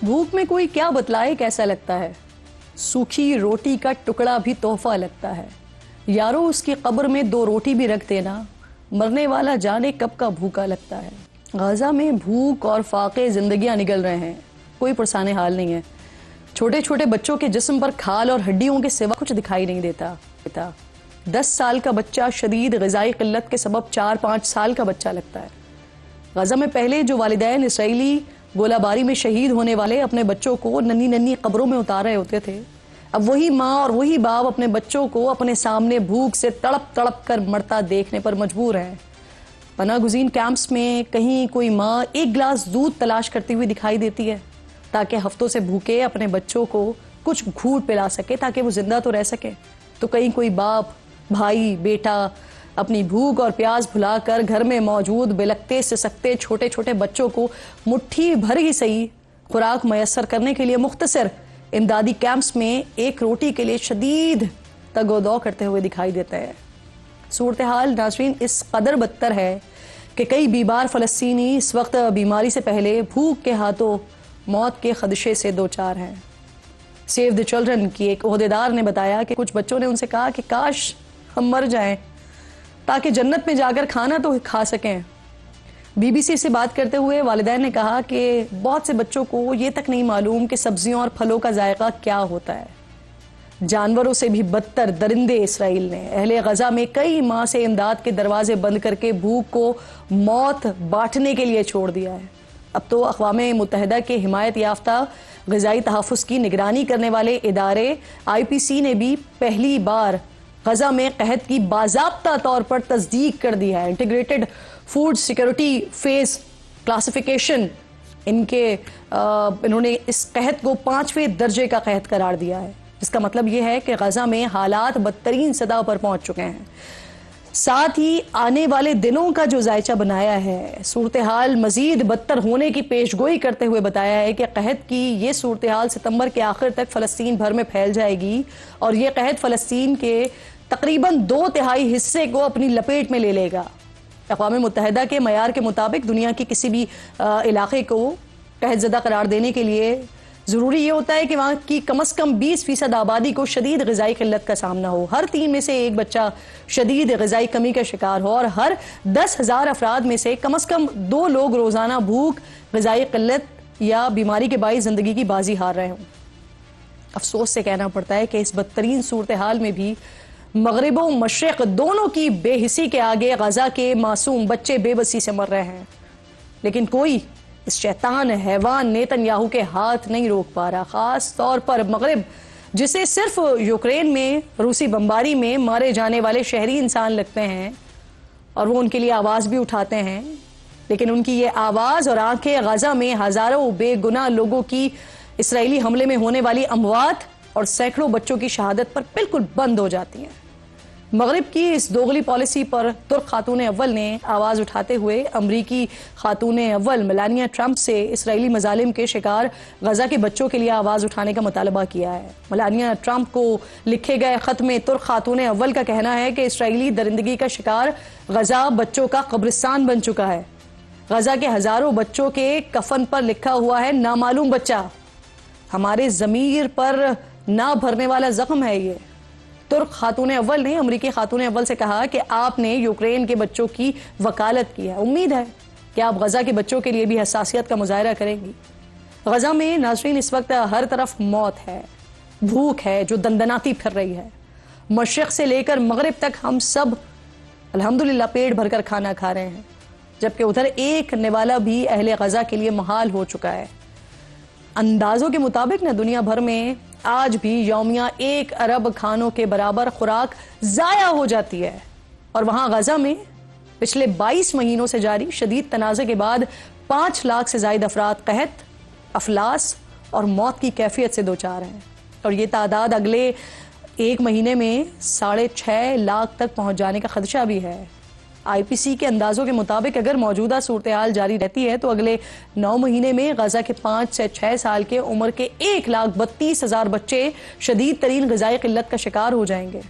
भूख में कोई क्या बतलाए कैसा लगता है, सूखी रोटी का टुकड़ा भी तोहफा लगता है। यारो उसकी कब्र में 2 रोटी भी रख देना, मरने वाला जाने कब का भूखा लगता है। गाजा में भूख और फाके जिंदगियां निगल रहे हैं, कोई पुरसाने हाल नहीं है। छोटे छोटे बच्चों के जिस्म पर खाल और हड्डियों के सिवा कुछ दिखाई नहीं देता। 10 साल का बच्चा शदीद ग़िज़ाई क़िल्लत के सबब 4-5 साल का बच्चा लगता है। गाजा में पहले जो वालिदैन इसराइली गोलाबारी में शहीद होने वाले अपने बच्चों को नन्ही नन्ही कब्रों में उतार रहे होते थे, अब वही माँ और वही बाप अपने बच्चों को अपने सामने भूख से तड़प तड़प कर मरता देखने पर मजबूर हैं। पनागुज़ीन कैंप्स में कहीं कोई माँ एक गिलास दूध तलाश करती हुई दिखाई देती है ताकि हफ्तों से भूखे अपने बच्चों को कुछ घूंट पिला सके ताकि वो जिंदा तो रह सके। तो कहीं कोई बाप, भाई, बेटा अपनी भूख और प्यास भुलाकर घर में मौजूद बिलखते सिसकते छोटे छोटे बच्चों को मुट्ठी भर ही सही खुराक मयसर करने के लिए मुख्तसर इमदादी कैंप्स में एक रोटी के लिए शदीद तगोदौ करते हुए दिखाई देता है। सूरत हाल नाज़रीन इस कदर बदतर है कि कई बीमार फ़लस्तीनी इस वक्त बीमारी से पहले भूख के हाथों मौत के खदशे से दो चार हैं। सेव द चिल्ड्रन की एक ओहदेदार ने बताया कि कुछ बच्चों ने उनसे कहा कि काश हम मर जाएं ताकि जन्नत में जाकर खाना तो खा सकें। बीबीसी से बात करते हुए वालिदैन ने कहा कि बहुत से बच्चों को ये तक नहीं मालूम कि सब्जियों और फलों का जायका क्या होता है। जानवरों से भी बदतर दरिंदे इसराइल ने अहले गजा में कई माह से इमदाद के दरवाजे बंद करके भूख को मौत बांटने के लिए छोड़ दिया है। अब तो अक़वाम मुत्तहिदा के हिमायत याफ्ता ग़िज़ाई तहफ़्फ़ुज़ की निगरानी करने वाले इदारे IPC ने भी पहली बार गजा में कहत की बाज़ाब्ता तौर पर तस्दीक कर दी है। Integrated food security phase classification इन्होंने इस कहत को 5वें दर्जे का कहत करार दिया है, जिसका मतलब यह है कि गजा में हालात बदतरीन सतह पर पहुंच चुके हैं। साथ ही आने वाले दिनों का जो जायचा बनाया है, सूरत हाल मजीद बदतर होने की पेशगोई करते हुए बताया है कि कहत की ये सूरत हाल सितंबर के आखिर तक फ़लस्तीन भर में फैल जाएगी और ये कहत फ़लस्तीन के तकरीबन 2/3 हिस्से को अपनी लपेट में ले लेगा। अक़वाम मुत्तहिदा के मयार के मुताबिक दुनिया के किसी भी इलाके को कहत ज़दा करार देने के लिए ज़रूरी ये होता है कि वहाँ की कम से कम 20% आबादी को शदीद ग़िज़ाई क़िल्लत का सामना हो, हर 3 में से 1 बच्चा शदीद ग़िज़ाई कमी का शिकार हो और हर 10,000 अफराद में से कम 2 लोग रोज़ाना भूख, ग़िज़ाई क़िल्लत या बीमारी के बाइस ज़िंदगी की बाजी हार रहे हों। अफसोस से कहना पड़ता है कि इस बदतरीन सूरत हाल में भी मगरिब व मशरिक़ दोनों की बेहिसी के आगे गजा के मासूम बच्चे बेबसी से मर रहे हैं, लेकिन कोई इस शैतान हैवान नेतन्याहू के हाथ नहीं रोक पा रहा। खास तौर पर मगरिब, जिसे सिर्फ यूक्रेन में रूसी बमबारी में मारे जाने वाले शहरी इंसान लगते हैं और वो उनके लिए आवाज़ भी उठाते हैं, लेकिन उनकी ये आवाज़ और आंखें गजा में हज़ारों बेगुनाह लोगों की इसराइली हमले में होने वाली अमवात और सैकड़ों बच्चों की शहादत पर बिल्कुल बंद हो जाती हैं। मगरिब की इस दोगली पॉलिसी पर तुर्क खातून अव्वल ने आवाज़ उठाते हुए अमरीकी खातून अव्वल मेलानिया ट्रंप से इसराइली मजालिम के शिकार गजा के बच्चों के लिए आवाज़ उठाने का मुतालबा किया है। मेलानिया ट्रंप को लिखे गए ख़त में तुर्क खातून अव्वल का कहना है कि इसराइली दरिंदगी का शिकार गजा बच्चों का कब्रिस्तान बन चुका है। गजा के हज़ारों बच्चों के कफन पर लिखा हुआ है नामालूम बच्चा। हमारे ज़मीर पर ना भरने वाला ज़ख्म है ये। तुर्क खातून अव्वल ने अमरीकी खातून अव्वल से कहा कि आपने यूक्रेन के बच्चों की वकालत की है, उम्मीद है कि आप गजा के बच्चों के लिए भी हसासियत का मुजाहरा करेंगी। गजा में नाज़रीन इस वक्त हर तरफ मौत है, भूख है जो दंदनाती फिर रही है। मशरिक़ से लेकर मगरिब तक हम सब अल्हम्दुलिल्लाह पेट भरकर खाना खा रहे हैं, जबकि उधर एक निवाला भी अहले गजा के लिए महाल हो चुका है। अंदाजों के मुताबिक न दुनिया भर में आज भी यौमिया 1 अरब खानों के बराबर खुराक ज़ाया हो जाती है और वहाँ गजा में पिछले 22 महीनों से जारी शदीद तनाज़े के बाद 5 लाख से ज़ायद अफराद कहत, अफलास और मौत की कैफियत से दो चार हैं और ये तादाद अगले 1 महीने में 6.5 लाख तक पहुँच जाने का खदशा भी है। IPC के अंदाजों के मुताबिक अगर मौजूदा सूरत हाल जारी रहती है तो अगले 9 महीने में गजा के 5 से 6 साल के उम्र के 1,32,000 बच्चे शदीद तरीन ग़िज़ाई क़िल्लत का शिकार हो जाएंगे।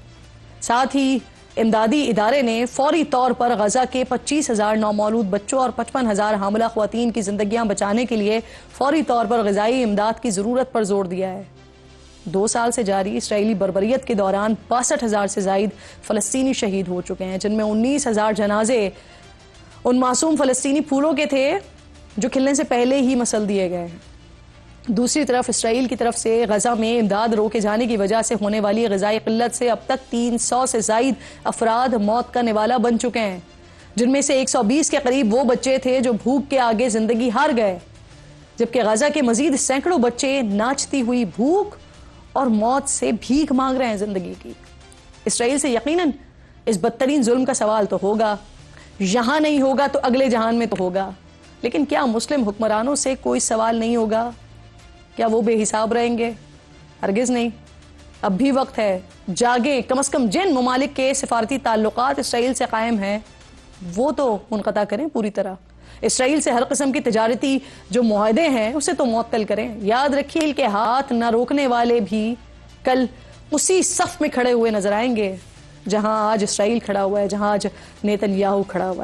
साथ ही امدادی ادارے نے فوری طور پر غزہ کے 25,000 نومولود بچوں اور 55,000 حاملہ خواتین کی زندگیاں بچانے کے لیے فوری طور پر غذائی امداد کی ضرورت پر زور دیا ہے۔ 2 سال سے جاری اسرائیلی بربریت کے دوران 62,000 سے زائد فلسطینی شہید ہو چکے ہیں، جن میں 19,000 جنازے ان معصوم فلسطینی پھولوں کے تھے جو کھلنے سے پہلے ہی مسل دیے گئے ہیں۔ دوسری طرف اسرائیل کی طرف سے غزہ میں امداد روکے جانے کی وجہ سے ہونے والی غذائی قلت سے اب تک 300 سے زائد افراد موت کا نوالا بن چکے ہیں، جن میں سے 120 کے قریب وہ بچے تھے جو بھوک کے آگے زندگی ہار گئے، جبکہ غزہ کے مزید سینکڑوں بچے ناچتی ہوئی بھوک اور موت سے بھیک مانگ رہے ہیں زندگی کی۔ اسرائیل سے یقیناً اس بدترین ظلم کا سوال تو ہوگا، یہاں نہیں ہوگا تو اگلے جہان میں تو ہوگا، لیکن کیا مسلم حکمرانوں سے کوئی سوال نہیں ہوگا؟ کیا وہ بے حساب رہیں گے؟ ہرگز نہیں۔ اب بھی وقت ہے، جاگیں۔ کم از کم جن ممالک کے سفارتی تعلقات اسرائیل سے قائم ہیں وہ تو منقطع کریں پوری طرح۔ اسرائیل سے ہر قسم کی تجارتی جو معاہدے ہیں اسے تو معطل کریں۔ یاد رکھیے کہ ہاتھ نہ روکنے والے بھی کل اسی صف میں کھڑے ہوئے نظر آئیں گے جہاں آج اسرائیل کھڑا ہوا ہے، جہاں آج نیتن یاہو کھڑا ہوا ہے۔